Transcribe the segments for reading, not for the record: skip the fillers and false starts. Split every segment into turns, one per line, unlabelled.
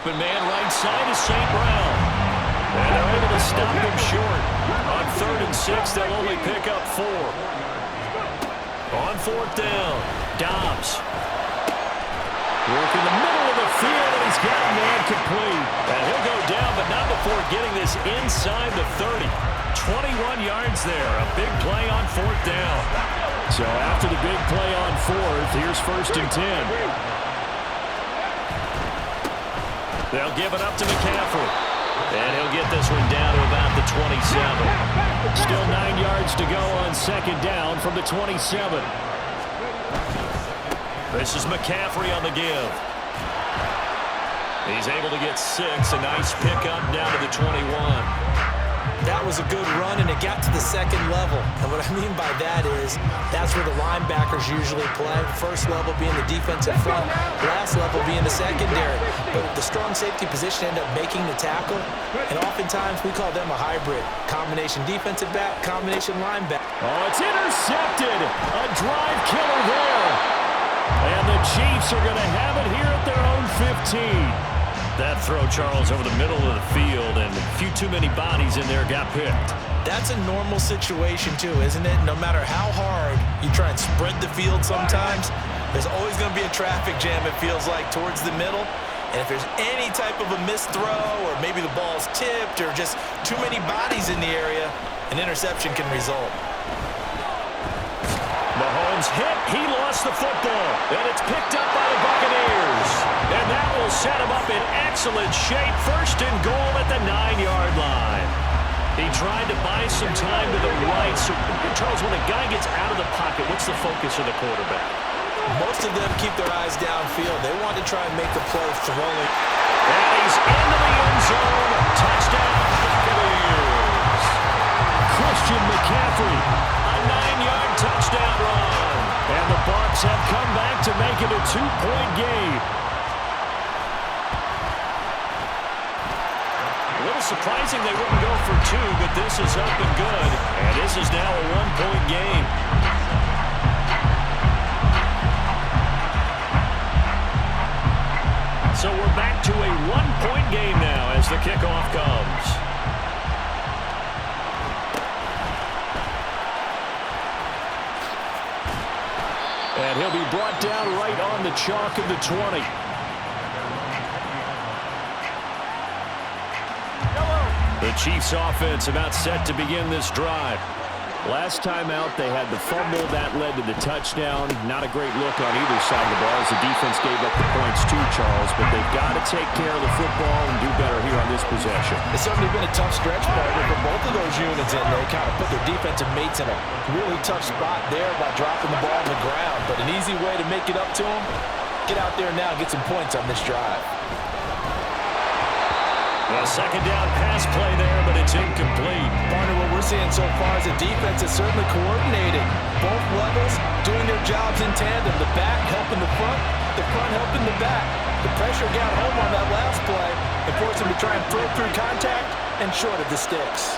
Open man right side is St. Brown. And they're able to stop him short. On 3rd and 6, they'll only pick up 4. On 4th down, Dobbs. Work in the middle of the field, and he's got a man complete. And he'll go down, but not before getting this inside the 30. 21 yards there. A big play on 4th down. So after the big play on 4th, here's 1st and 10. They'll give it up to McCaffrey. And he'll get this one down to about the 27. Still 9 yards to go on 2nd down from the 27. This is McCaffrey on the give. He's able to get 6. A nice pickup down to the 21.
That was a good run, and it got to the 2nd level. And what I mean by that is that's where the linebackers usually play. First level being the defensive front, last level being the secondary. But the strong safety position ended up making the tackle, and oftentimes we call them a hybrid. Combination defensive back, combination linebacker.
Oh, it's intercepted. A drive killer there. And the Chiefs are going to have it here at their own 15. That throw, Charles, over the middle of the field, and a few too many bodies in there got picked.
That's a normal situation, too, isn't it? No matter how hard you try and spread the field sometimes, there's always going to be a traffic jam, it feels like, towards the middle. And if there's any type of a missed throw, or maybe the ball's tipped, or just too many bodies in the area, an interception can result.
Mahomes hit. He lost the football. And it's picked up by the Buccaneers. And that will set him up in excellent shape. 1st and goal at the 9-yard line. He tried to buy some time to the right. So, Charles, when a guy gets out of the pocket, what's the focus of the quarterback?
Most of them keep their eyes downfield. They want to try and make a play throwing.
And he's into the end zone. Touchdown, Buccaneers. Christian McCaffrey, a 9-yard touchdown run. And the Bucs have come back to make it a 2-point game. A little surprising they wouldn't go for 2, but this is up and good. And this is now a 1-point game. So we're back to a 1-point game now as the kickoff comes. And he'll be brought down right on the chalk of the 20. The Chiefs offense about set to begin this drive. Last time out, they had the fumble. That led to the touchdown. Not a great look on either side of the ball as the defense gave up the points too, Charles. But they've got to take care of the football and do better here on this possession.
It's certainly been a tough stretch, partner, for both of those units in there. Kind of put their defensive mates in a really tough spot there by dropping the ball on the ground. But an easy way to make it up to them, get out there now and get some points on this drive.
A 2nd down pass play there, but it's incomplete.
Partner, what we're seeing so far is the defense is certainly coordinated. Both levels doing their jobs in tandem. The back helping the front helping the back. The pressure got home on that last play and forced him to try and throw through contact and short of the sticks.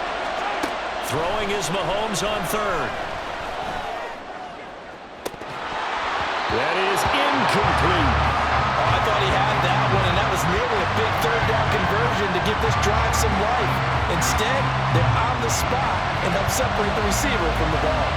Throwing is Mahomes on 3rd. That is incomplete.
I thought he had that one, and that was nearly a big 3rd down conversion to give this drive some life. Instead, they're on the spot and help separate the receiver from the ball.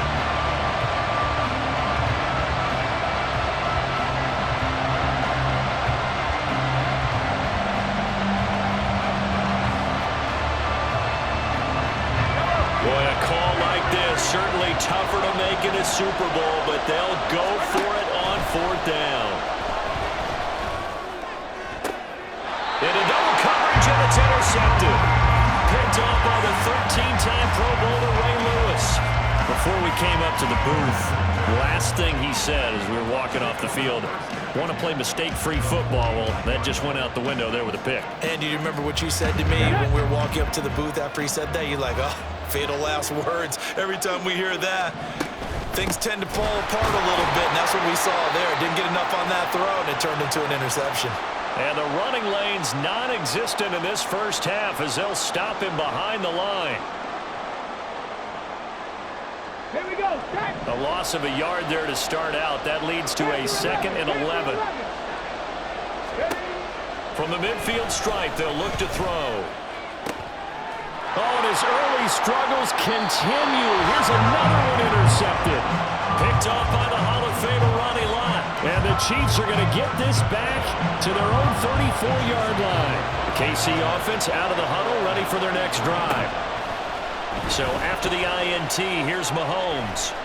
Boy, a call like this, certainly tougher to make in a Super Bowl, but they'll go for it on 4th down. Into double coverage, and it's intercepted. Picked off by the 13-time Pro Bowler Ray Lewis. Before we came up to the booth, last thing he said as we were walking off the field, want to play mistake-free football. Well, that just went out the window there with a pick.
And do you remember what you said to me when we were walking up to the booth after he said that? You're like, oh, fatal last words. Every time we hear that, things tend to fall apart a little bit, and that's what we saw there. Didn't get enough on that throw, and it turned into an interception.
And the running lane's non-existent in this first half as they'll stop him behind the line.
Here we go.
A loss of a yard there to start out. That leads to a 2nd and 11. From the midfield stripe, they'll look to throw. Oh, and his early struggles continue. Here's another one intercepted. Picked off by the Hall of Famer Ronnie Lott. And the Chiefs are going to get this back to their own 34-yard line. The KC offense out of the huddle, ready for their next drive. So after the INT, here's Mahomes.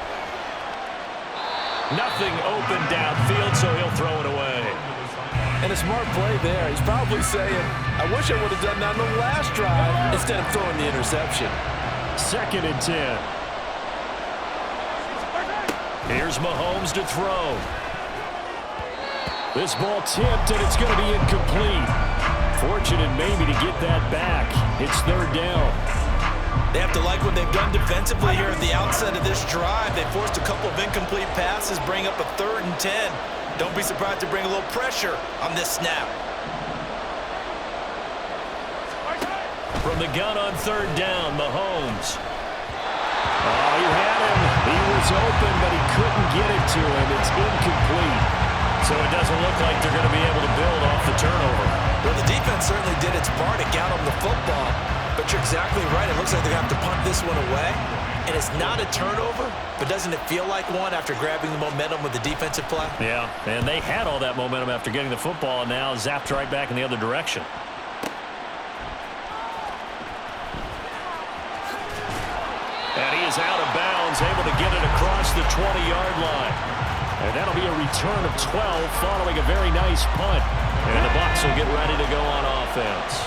Nothing open downfield, so he'll throw it away.
And a smart play there. He's probably saying, I wish I would have done that on the last drive instead of throwing the interception.
2nd and 10. Here's Mahomes to throw. This ball tipped, and it's going to be incomplete. Fortunate maybe to get that back. It's 3rd down.
They have to like what they've done defensively here at the outset of this drive. They forced a couple of incomplete passes, bring up a 3rd and 10. Don't be surprised to bring a little pressure on this snap.
From the gun on 3rd down, Mahomes. Oh, he had him. He was open, but he couldn't get it to him. It's incomplete. So it doesn't look like they're going to be able to build off the turnover.
Well, the defense certainly did its part. It got them the football. But you're exactly right. It looks like they're going to have to punt this one away. And it's not a turnover, but doesn't it feel like one after grabbing the momentum with the defensive play?
Yeah, and they had all that momentum after getting the football, and now zapped right back in the other direction. And he is out of bounds, able to get it across the 20-yard line. And that'll be a return of 12 following a very nice punt. And the Bucs will get ready to go on offense.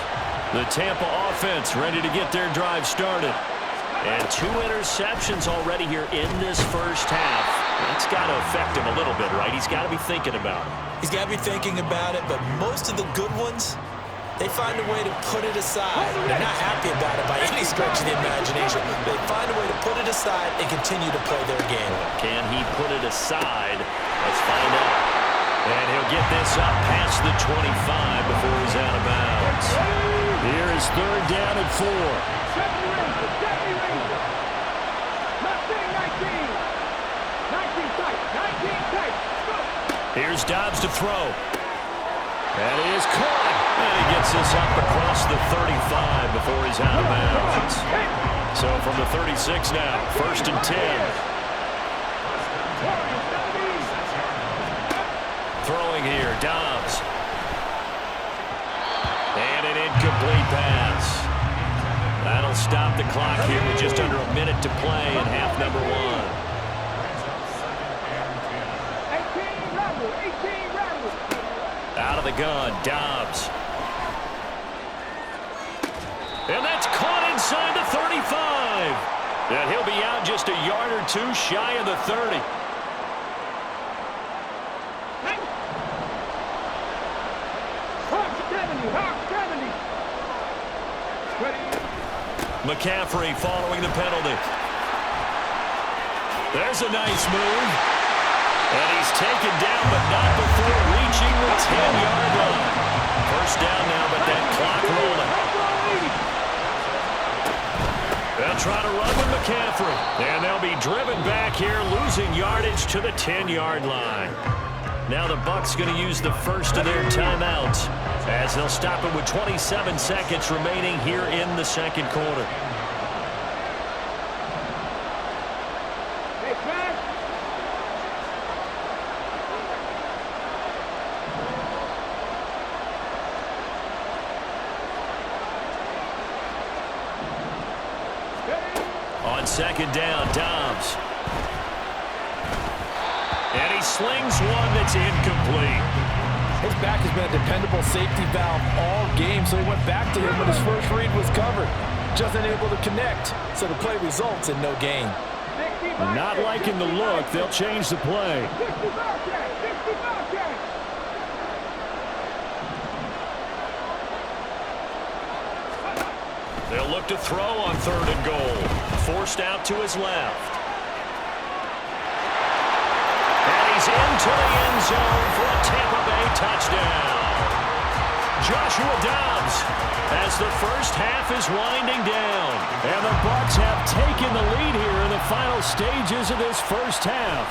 The Tampa offense ready to get their drive started. And 2 interceptions already here in this first half. That's got to affect him a little bit, right? He's got to be thinking about it.
He's got to be thinking about it, but most of the good ones, they find a way to put it aside. They're not happy about it by any stretch of the imagination. They find a way to put it aside and continue to play their game.
Can he put it aside? Let's find out. And he'll get this up past the 25 before he's out of bounds. Here is 3rd down and 4. Here's Dobbs to throw. That is caught. And he gets this up across the 35 before he's out of bounds. So from the 36 now, 1st and 10. Throwing here, Dobbs. And an incomplete pass. That'll stop the clock here with just under a minute to play in half number 1. Out of the gun, Dobbs. And that's caught inside the 35. And he'll be out just a yard or 2 shy of the 30. McCaffrey following the penalty. There's a nice move. And he's taken down, but not before reaching the 10-yard line. First down now, but that clock rolling. They'll try to run with McCaffrey. And they'll be driven back here, losing yardage to the 10-yard line. Now the Bucs going to use the first of their timeouts as they'll stop it with 27 seconds remaining here in the 2nd quarter. On 2nd down, Dobbs. And he slings one that's incomplete.
His back has been a dependable safety valve all game, so he went back to him when his first read was covered. Just unable to connect, so the play results in no gain.
Not liking the look, they'll change the play. They'll look to throw on 3rd and goal. Forced out to his left. And he's into the end zone for a Tampa Bay touchdown. Joshua Dobbs as the first half is winding down. And the Bucs have taken the lead here in the final stages of this first half.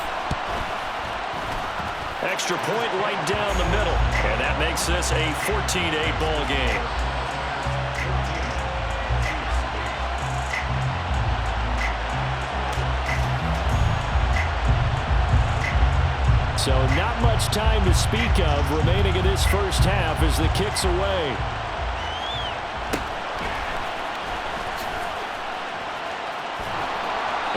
extra point right down the middle. And that makes this a 14-8 ball game. So not much time to speak of remaining in this first half as the kick's away.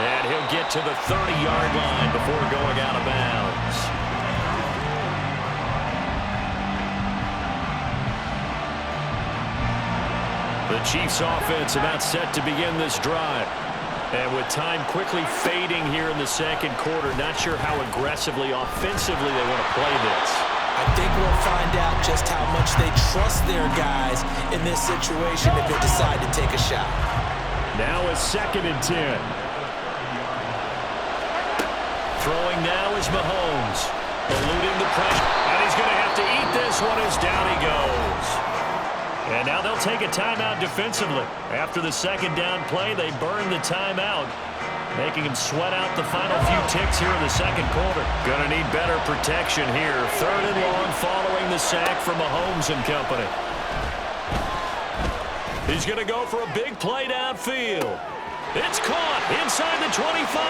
And he'll get to the 30-yard line before going out of bounds. The Chiefs offense about set to begin this drive. And with time quickly fading here in the second quarter, not sure how aggressively, offensively they want to play this.
I think we'll find out just how much they trust their guys in this situation if they decide to take a shot.
Now a 2nd and 10. Throwing now is Mahomes, eluding the pressure, and he's going to have to eat this one as down he goes. And now they'll take a timeout defensively. After the second down play, they burn the timeout, making him sweat out the final few ticks here in the second quarter. Going to need better protection here. 3rd and long following the sack from Mahomes and company. He's going to go for a big play downfield. It's caught inside the 25.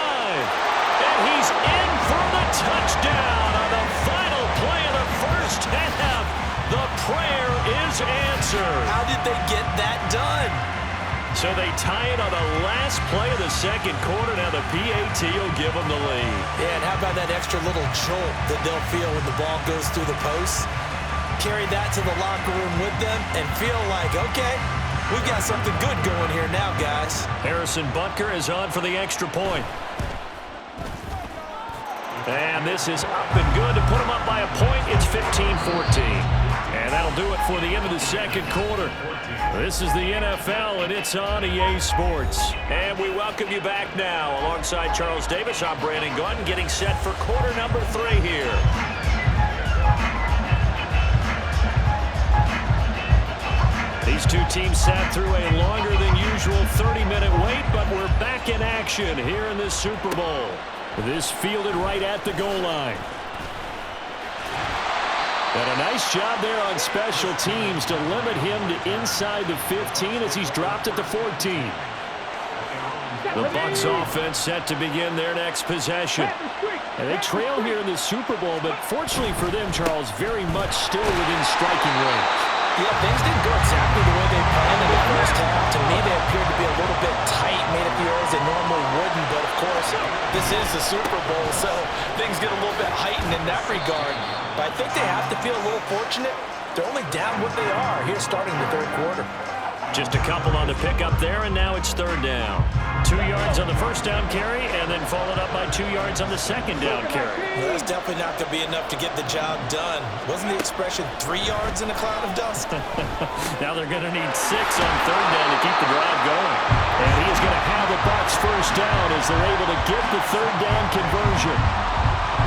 And he's in for the touchdown on the final play of the first half. The prayer is answered.
How did they get that done?
So they tie it on the last play of the second quarter. Now the PAT will give them the lead.
Yeah, and how about that extra little jolt that they'll feel when the ball goes through the post? Carry that to the locker room with them and feel like, okay, we've got something good going here now, guys.
Harrison Butker is on for the extra point. And this is up and good to put them up by a point. It's 15-14. And that'll do it for the end of the second quarter. This is the NFL, and it's on EA Sports. And we welcome you back now. Alongside Charles Davis, I'm Brandon Gordon, getting set for quarter number 3 here. These two teams sat through a longer than usual 30-minute wait, but we're back in action here in this Super Bowl. This fielded right at the goal line. And a nice job there on special teams to limit him to inside the 15 as he's dropped at the 14. The Bucs offense set to begin their next possession. And they trail here in the Super Bowl, but fortunately for them, Charles, very much still within striking range.
Yeah, things didn't go exactly the way they planned in the first half. To me, they appeared to be a little bit tight, made it the errors they normally wouldn't. But, of course, this is the Super Bowl, so things get a little bit heightened in that regard. But I think they have to feel a little fortunate. They're only down what they are here starting the third quarter.
Just a couple on the pickup there, and now it's 3rd down. 2 yards on the first down carry, and then followed up by 2 yards on the second down carry.
Well, that's definitely not going to be enough to get the job done. Wasn't the expression 3 yards in a cloud of dust?
Now they're going to need 6 on 3rd down to keep the drive going. And he is going to have the Bucs first down as they're able to get the 3rd down conversion.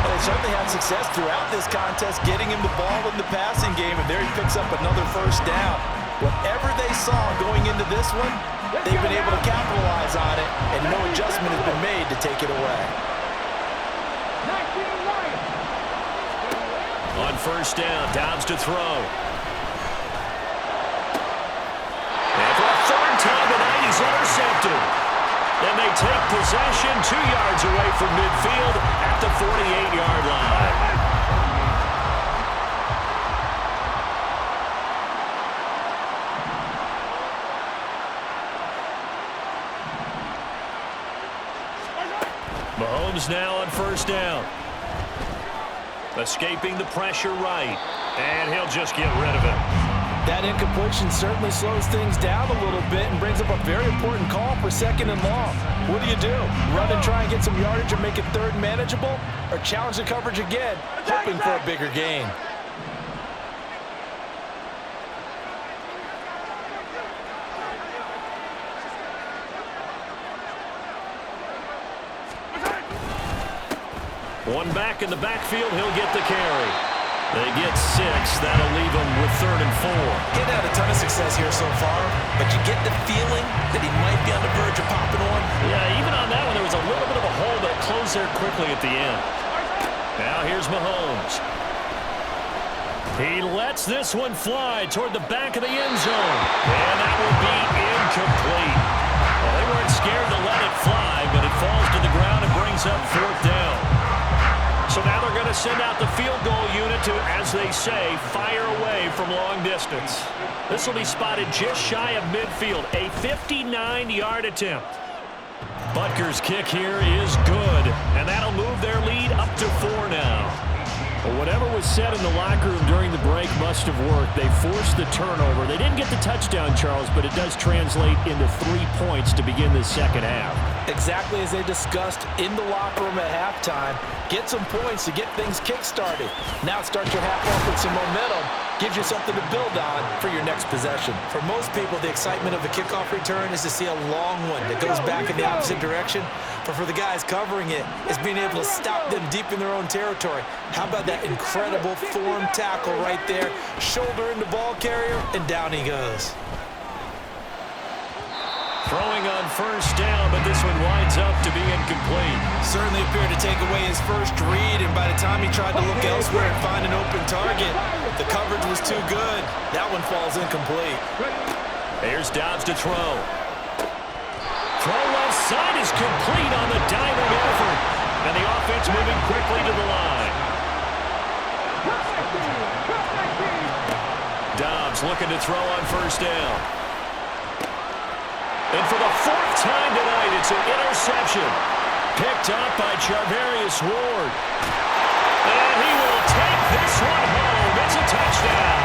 Well, they certainly had success throughout this contest, getting him the ball in the passing game, and there he picks up another first down. Whatever they saw going into this one, they've been able to capitalize on it, and no adjustment has been made to take it away.
On first down, Dobbs to throw. And for a 3rd time tonight, he's intercepted. And they take possession 2 yards away from midfield at the 48-yard line. Mahomes now on first down. Escaping the pressure right. And he'll just get rid of it.
That incompletion certainly slows things down a little bit and brings up a very important call for 2nd and long. What do? Run and try and get some yardage or make it 3rd manageable? Or challenge the coverage again, hoping for a bigger gain?
One back in the backfield, he'll get the carry. They get 6. That'll leave them with 3rd and 4.
Getting had a ton of success here so far, but you get the feeling that he might be on the verge of popping one.
Yeah, even on that one, there was a little bit of a hole that closed there quickly at the end. Now here's Mahomes. He lets this one fly toward the back of the end zone. And that will be incomplete. Well, they weren't scared to let it fly, but it falls to the ground and brings up 4th down. So now they're going to send out the field goal unit to, as they say, fire away from long distance. This will be spotted just shy of midfield, a 59-yard attempt. Butker's kick here is good, and that'll move their lead up to 4 now. Well, whatever was said in the locker room during the break must have worked. They forced the turnover. They didn't get the touchdown, Charles, but it does translate into 3 points to begin the second half.
Exactly as they discussed in the locker room at halftime. Get some points to get things kick-started. Now start your half off with some momentum. Gives you something to build on for your next possession. For most people, the excitement of a kickoff return is to see a long one that goes back in the opposite direction. But for the guys covering it, it's being able to stop them deep in their own territory. How about that incredible form tackle right there? Shoulder into ball carrier, and down he goes.
Throwing on 1st down, but this one winds up to be incomplete.
Certainly appeared to take away his first read, and by the time he tried to look elsewhere and find an open target, the coverage was too good. That one falls incomplete.
Here's Dobbs to throw. Throw left side is complete on the diving effort. And the offense moving quickly to the line. Dobbs looking to throw on 1st down. And for the 4th time tonight, it's an interception. Picked up by Charvarius Ward. And he will take this one home. It's a touchdown.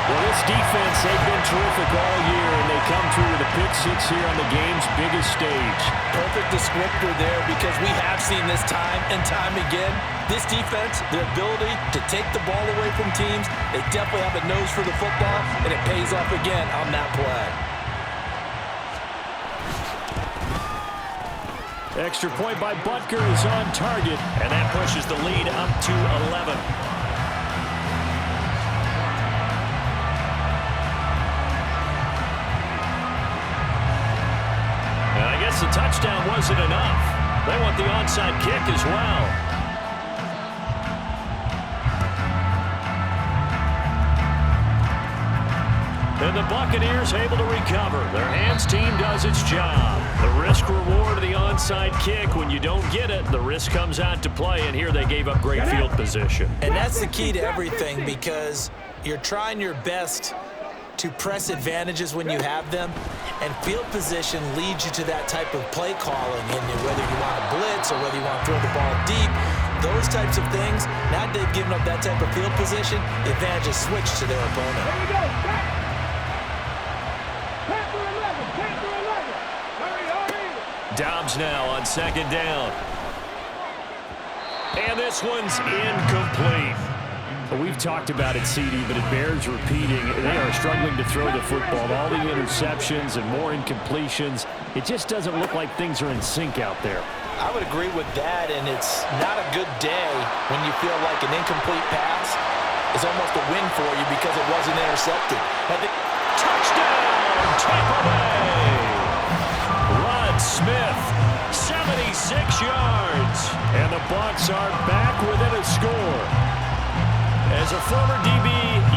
Well, this defense, they've been terrific all year, and they come through with a pick 6 here on the game's biggest stage.
Perfect descriptor there, because we have seen this time and time again. This defense, their ability to take the ball away from teams, they definitely have a nose for the football, and it pays off again on that play.
Extra point by Butker is on target, and that pushes the lead up to 11. And I guess the touchdown wasn't enough. They want the onside kick as well. And the Buccaneers able to recover. Their hands team does its job. The risk-reward of the onside kick, when you don't get it, the risk comes out to play, and here they gave up great field position.
And that's the key to everything, because you're trying your best to press advantages when you have them, and field position leads you to that type of play calling, and whether you want to blitz or whether you want to throw the ball deep, those types of things. Now they've given up that type of field position, the advantage is switched to their opponent.
There we go.
Dobbs now on 2nd down. And this one's incomplete. Well, we've talked about it, CD, but it bears repeating. They are struggling to throw the football. All the interceptions and more incompletions. It just doesn't look like things are in sync out there.
I would agree with that, and it's not a good day when you feel like an incomplete pass is almost a win for you because it wasn't intercepted.
Touchdown, Tampa Bay! Smith, 76 yards, and the Bucs are back within a score. As a former DB,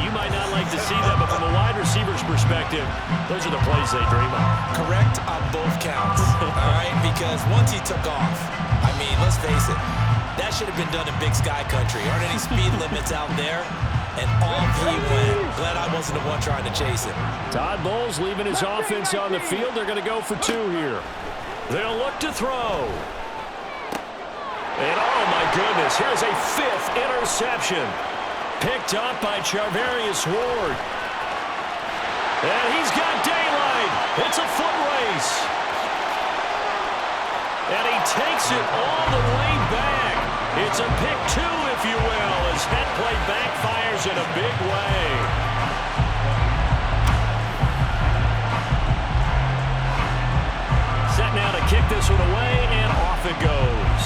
you might not like to see that, but from a wide receiver's perspective, those are the plays they dream of.
Correct on both counts, all right? Because once he took off, I mean, let's face it, that should have been done in Big Sky Country. Aren't any speed limits out there? And off he went. Glad I wasn't the one trying to chase him.
Todd Bowles leaving his offense on the field. They're going to go for 2 here. They'll look to throw. And oh my goodness, here's a 5th interception. Picked up by Charvarius Ward. And he's got daylight. It's a foot race. And he takes it all the way back. It's a pick 2, if you will, as head play backfires in a big way. Set now to kick this one away, and off it goes.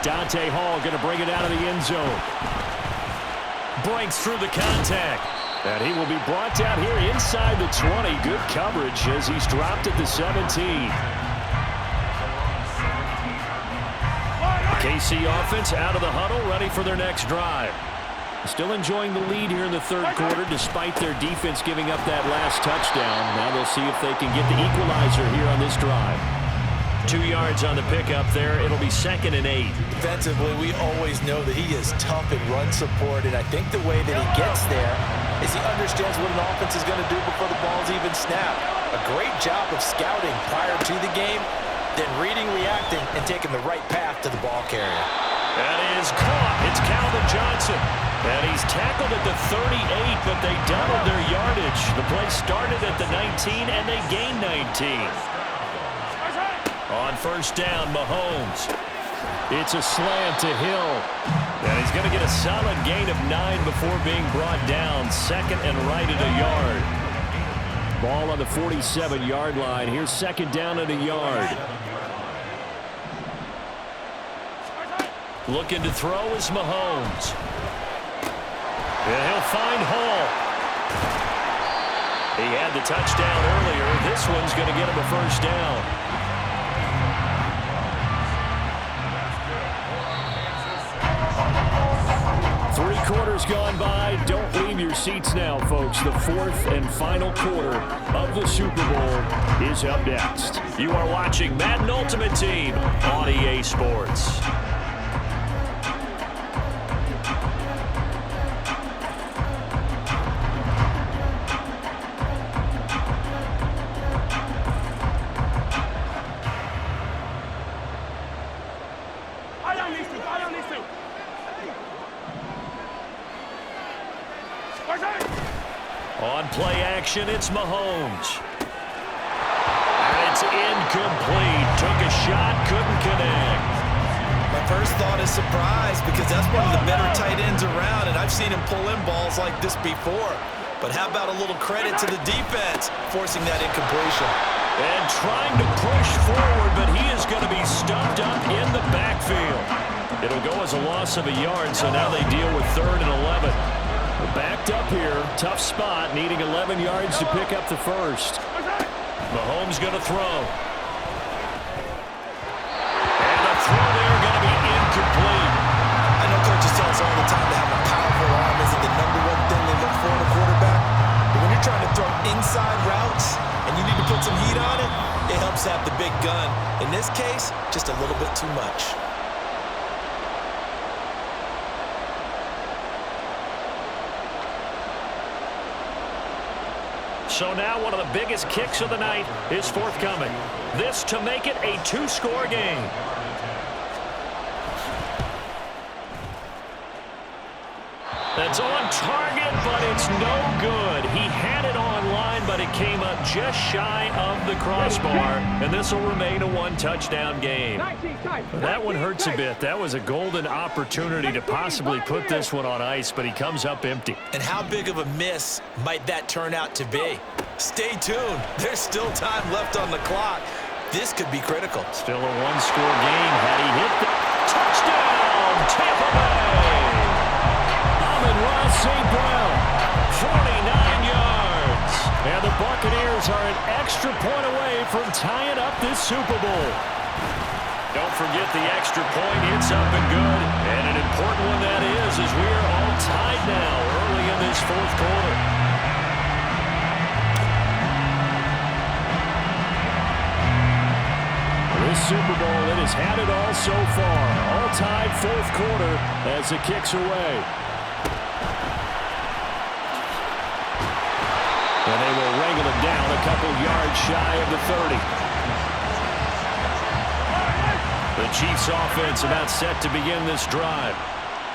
Dante Hall going to bring it out of the end zone. Breaks through the contact. And he will be brought down here inside the 20. Good coverage as he's dropped at the 17. KC offense out of the huddle, ready for their next drive. Still enjoying the lead here in the third quarter despite their defense giving up that last touchdown. Now they'll see if they can get the equalizer here on this drive. 2 yards on the pickup there. It'll be 2nd and 8.
Defensively, we always know that he is tough in run support, and I think the way that he gets there is he understands what an offense is going to do before the ball's even snapped. A great job of scouting prior to the game, then reading, reacting, and taking the right path to the ball carrier.
That is caught. It's Calvin Johnson. And he's tackled at the 38, but they doubled their yardage. The play started at the 19, and they gained 19. On first down, Mahomes. It's a slant to Hill. And he's going to get a solid gain of 9 before being brought down. 2nd and right at a yard. Ball on the 47-yard line. Here's 2nd down at a yard. Looking to throw is Mahomes. And he'll find Hall. He had the touchdown earlier. This one's going to get him a first down. Three quarters gone by. Don't leave your seats now, folks. The 4th and final quarter of the Super Bowl is up next. You are watching Madden Ultimate Team on EA Sports. On play action, it's Mahomes. And it's incomplete. Took a shot, couldn't connect.
My first thought is surprise because that's one of the better tight ends around, and I've seen him pull in balls like this before. But how about a little credit to the defense forcing that incompletion?
And trying to push forward, but he is going to be stuffed up in the backfield. It'll go as a loss of a yard, so now they deal with 3rd and 11. We're backed up here. Tough spot, needing 11 yards to pick up the first. Mahomes going to throw. And the throw there going to be incomplete.
I know coaches tell us all the time that having a powerful arm isn't the #1 thing they look for in a quarterback. But when you're trying to throw inside routes and you need to put some heat on it, it helps to have the big gun. In this case, just a little bit too much.
So now one of the biggest kicks of the night is forthcoming. This to make it a 2-score game. That's on target, but it's no good. He had it on line, but it came up just shy of the crossbar, and this will remain a 1-touchdown game. That one hurts a bit. That was a golden opportunity to possibly put this one on ice, but he comes up empty.
And how big of a miss might that turn out to be? Stay tuned. There's still time left on the clock. This could be critical.
Still a 1-score game. Had he hit the touchdown, Tampa Bay! Ross St. Brown, 49 yards. And the Buccaneers are an extra point away from tying up this Super Bowl. Don't forget the extra point. It's up and good. And an important one that is, as we are all tied now early in this 4th quarter. This Super Bowl, it has had it all so far. All tied 4th quarter as it kicks away. And they will wrangle it down a couple yards shy of the 30. The Chiefs offense about set to begin this drive.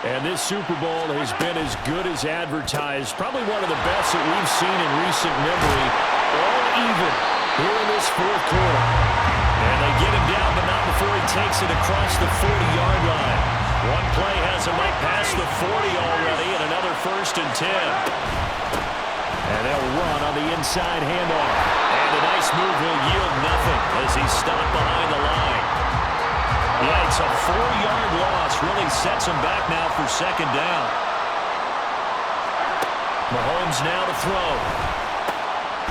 And this Super Bowl has been as good as advertised. Probably one of the best that we've seen in recent memory. All even here in this 4th quarter. And they get him down, but not before he takes it across the 40-yard line. One play has him up past the 40 already, and another 1st and 10. And they'll run on the inside handoff. And a nice move will yield nothing as he's stopped behind the line. Yeah, it's a 4-yard loss. Really sets him back now for 2nd down. Mahomes now to throw.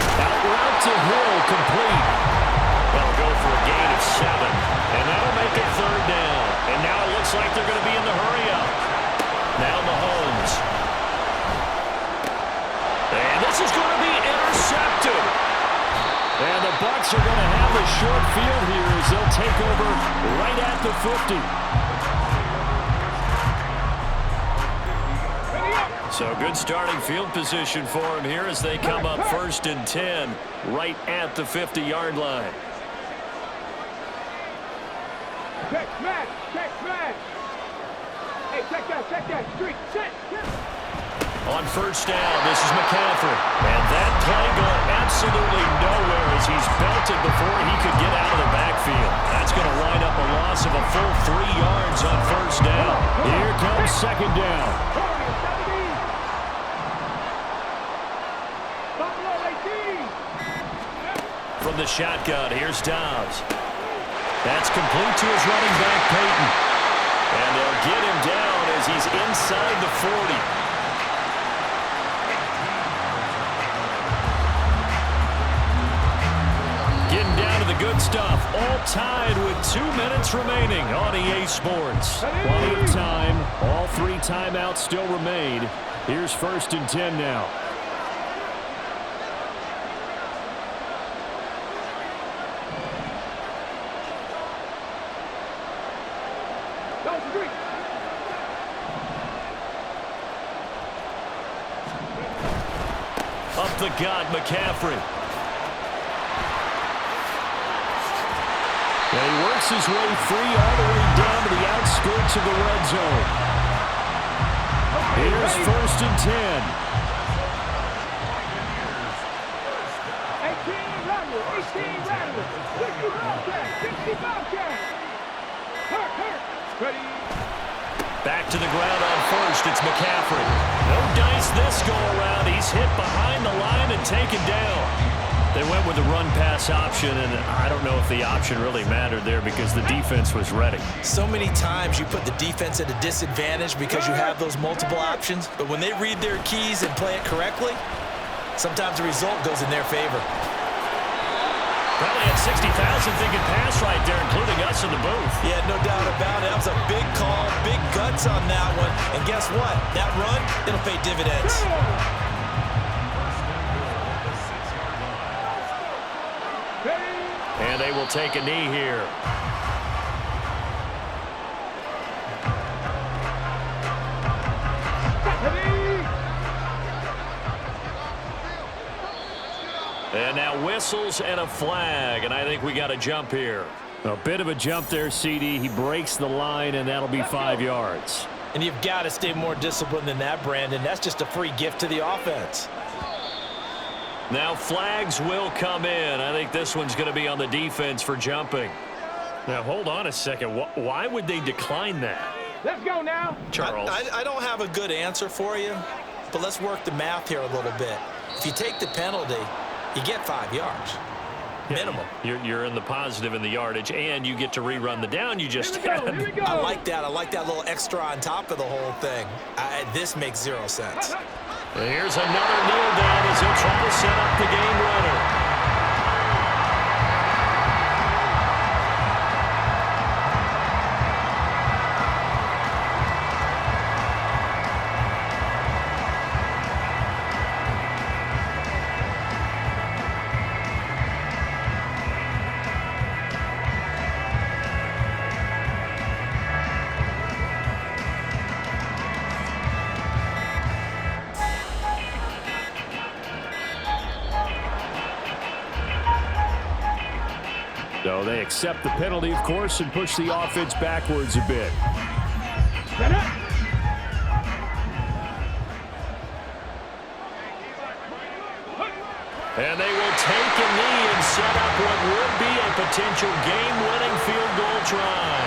Out route to Hill, complete. They'll go for a gain of 7. And that'll make it 3rd down. And now it looks like like they're going to be in the hurry-up. Now Mahomes. And this is going to be intercepted. And the Bucs are going to have a short field here as they'll take over right at the 50. So good starting field position for him here as they come up 1st and 10 right at the 50-yard line.
Check man. Hey, check that. Street, set.
On 1st down, this is McCaffrey. And that play going absolutely nowhere as he's belted before he could get out of the backfield. That's going to line up a loss of a full 3 yards on 1st down. Here comes 2nd down. From the shotgun, here's Dobbs. That's complete to his running back, Peyton. And they'll get him down as he's inside the 40. Getting down to the good stuff. All tied with 2 minutes remaining on EA Sports. Plenty of time. All 3 timeouts still remain. Here's 1st and 10 now. Up the gut, McCaffrey. And he works his way free all the way down to the outskirts of the red zone. Here's 1st and 10.
18 Rattler. 65 catch. Hurt. Ready.
Back to the ground on 1st. It's McCaffrey. No dice this go-around. He's hit behind the line and taken down. They went with the run-pass option, and I don't know if the option really mattered there because the defense was ready.
So many times you put the defense at a disadvantage because you have those multiple options, but when they read their keys and play it correctly, sometimes the result goes in their favor.
Probably had 60,000 thinking pass right there, including us in the booth.
Yeah, no doubt about it. That was a big call, big guts on that one. And guess what? That run, it'll pay dividends.
And they will take a knee here. And now whistles and a flag, and I think we got a jump here. A bit of a jump there, CD. He breaks the line, and that'll be 5 yards.
And you've got to stay more disciplined than that, Brandon. That's just a free gift to the offense.
Now flags will come in. I think this one's going to be on the defense for jumping. Now, hold on a second. Why would they decline that?
Let's go now.
Charles.
I don't have a good answer for you, but let's work the math here a little bit. If you take the penalty, you get 5 yards. Minimum.
You're in the positive in the yardage, and you get to rerun the down you just had.
Here we go.
I like that. I like that little extra on top of the whole thing. This makes 0 sense.
And here's another kneel down as he'll try to set up the game winner. So they accept the penalty, of course, and push the offense backwards a bit. And they will take a knee and set up what would be a potential game-winning field goal try.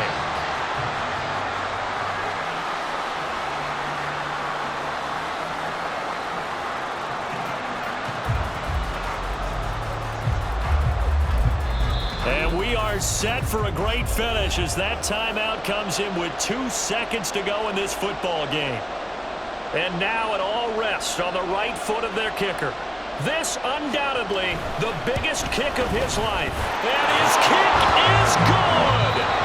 And we are set for a great finish as that timeout comes in with 2 seconds to go in this football game. And now it all rests on the right foot of their kicker. This undoubtedly the biggest kick of his life. And his kick is good.